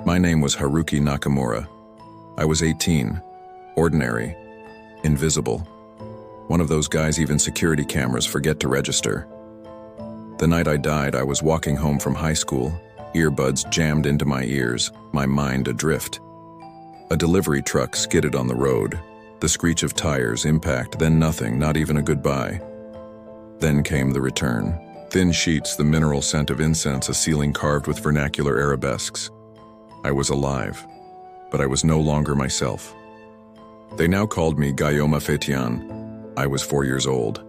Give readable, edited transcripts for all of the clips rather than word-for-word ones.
My name was Haruki Nakamura. I was 18, ordinary, invisible. One of those guys even security cameras forget to register. The night I died, I was walking home from high school, earbuds jammed into my ears, my mind adrift. A delivery truck skidded on the road, the screech of tires, impact, then nothing, not even a goodbye. Then came the return. Thin sheets, the mineral scent of incense, a ceiling carved with vernacular arabesques. I was alive, but I was no longer myself. They now called me Guillaume Fetian. I was 4 years old,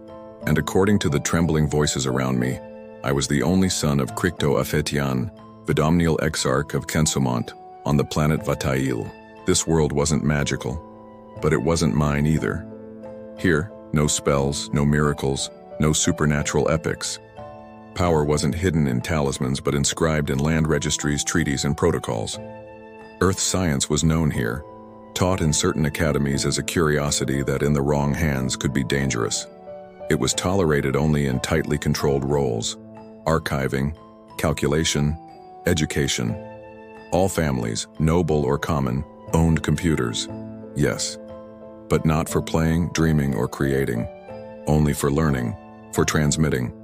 and according to the trembling voices around me, I was the only son of Cricto Afetian, Vidomnial Exarch of Kensomont, on the planet Vatail. This world wasn't magical, but it wasn't mine either. Here, no spells, no miracles, no supernatural epics. Power wasn't hidden in talismans but inscribed in land registries, treaties, and protocols. Earth science was known here, taught in certain academies as a curiosity that in the wrong hands could be dangerous. It was tolerated only in tightly controlled roles: archiving, calculation, education. All families, noble or common, owned computers. Yes, but not for playing, dreaming, or creating. Only for learning, for transmitting.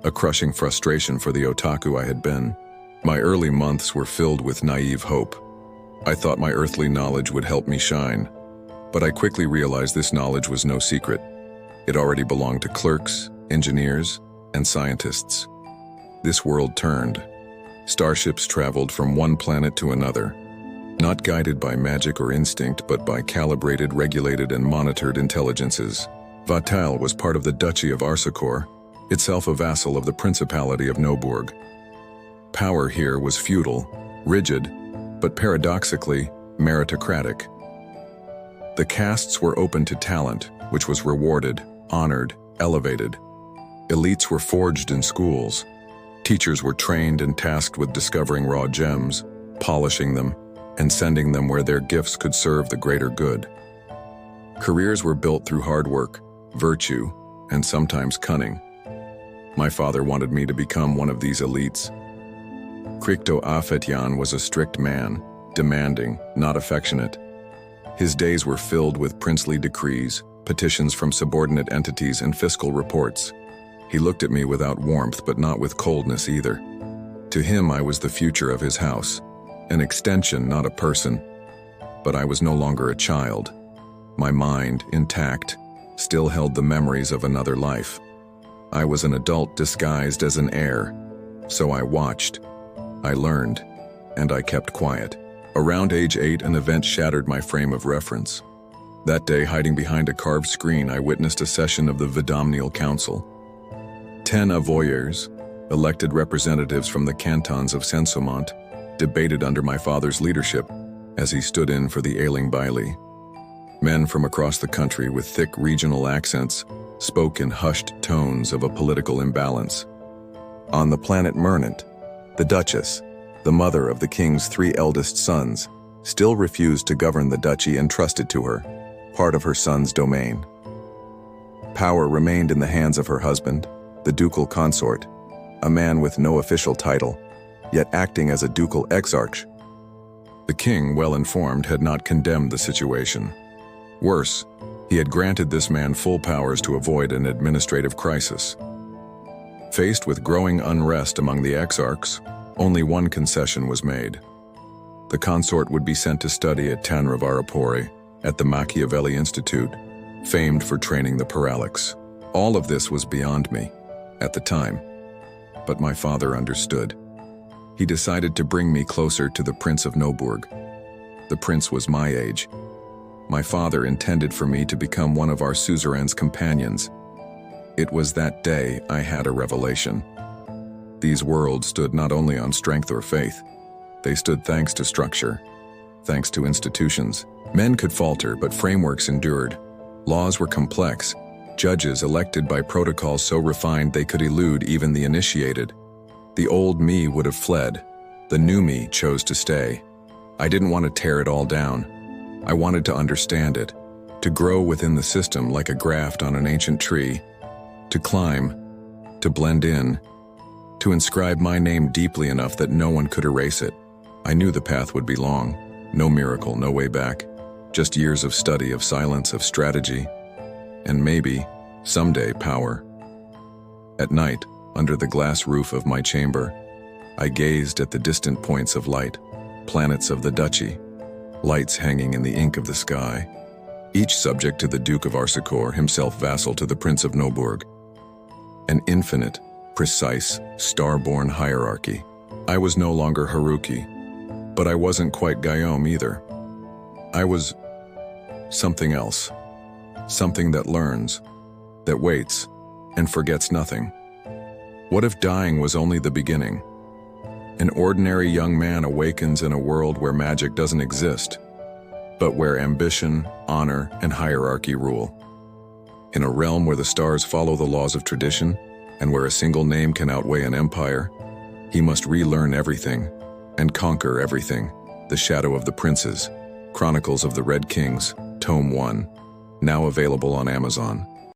A crushing frustration for the otaku I had been. My early months were filled with naive hope. I thought my earthly knowledge would help me shine, but I quickly realized this knowledge was no secret. It already belonged to clerks, engineers, and scientists. This world turned. Starships traveled from one planet to another, not guided by magic or instinct, but by calibrated, regulated, and monitored intelligences. Vatal was part of the Duchy of Arsacor, itself a vassal of the Principality of Noburg. Power here was feudal, rigid, but paradoxically meritocratic. The castes were open to talent, which was rewarded, honored, elevated. Elites were forged in schools. Teachers were trained and tasked with discovering raw gems, polishing them, and sending them where their gifts could serve the greater good. Careers were built through hard work, virtue, and sometimes cunning. My father wanted me to become one of these elites. Cricto Afetian was a strict man, demanding, not affectionate. His days were filled with princely decrees, petitions from subordinate entities, and fiscal reports. He looked at me without warmth, but not with coldness either. To him, I was the future of his house, an extension, not a person. But I was no longer a child. My mind, intact, still held the memories of another life. I was an adult disguised as an heir, so I watched. I learned, and I kept quiet. Around age 8, an event shattered my frame of reference. That day, hiding behind a carved screen, I witnessed a session of the Vidomnial Council. 10 avoyers, elected representatives from the cantons of Sensomont, debated under my father's leadership as he stood in for the ailing Bailey. Men from across the country with thick regional accents spoke in hushed tones of a political imbalance. On the planet Mernant, the Duchess, the mother of the king's 3 eldest sons, still refused to govern the duchy entrusted to her, part of her son's domain. Power remained in the hands of her husband, the ducal consort, a man with no official title, yet acting as a ducal exarch. The king, well informed, had not condemned the situation. Worse, he had granted this man full powers to avoid an administrative crisis. Faced with growing unrest among the exarchs, only one concession was made. The consort would be sent to study at Tanravarapore, at the Machiavelli Institute, famed for training the Parallax. All of this was beyond me, at the time, but my father understood. He decided to bring me closer to the Prince of Noburg. The prince was my age. My father intended for me to become one of our suzerain's companions. It was that day I had a revelation. These worlds stood not only on strength or faith, they stood thanks to structure, thanks to institutions. Men could falter, but frameworks endured. Laws were complex, judges elected by protocols so refined they could elude even the initiated. The old me would have fled. The new me chose to stay. I didn't want to tear it all down. I wanted to understand it, to grow within the system like a graft on an ancient tree, to climb, to blend in, to inscribe my name deeply enough that no one could erase it. I knew the path would be long. No miracle, no way back. Just years of study, of silence, of strategy. And maybe, someday, power. At night, under the glass roof of my chamber, I gazed at the distant points of light, planets of the duchy, lights hanging in the ink of the sky, each subject to the Duke of Arsicor, himself vassal to the Prince of Noburg. An infinite, precise, star-born hierarchy. I was no longer Haruki, but I wasn't quite Guillaume either. I was something else. Something that learns, that waits, and forgets nothing. What if dying was only the beginning? An ordinary young man awakens in a world where magic doesn't exist, but where ambition, honor, and hierarchy rule. In a realm where the stars follow the laws of tradition, and where a single name can outweigh an empire, he must relearn everything and conquer everything. The Shadow of the Princes, Chronicles of the Red Kings, Tome 1, now available on Amazon.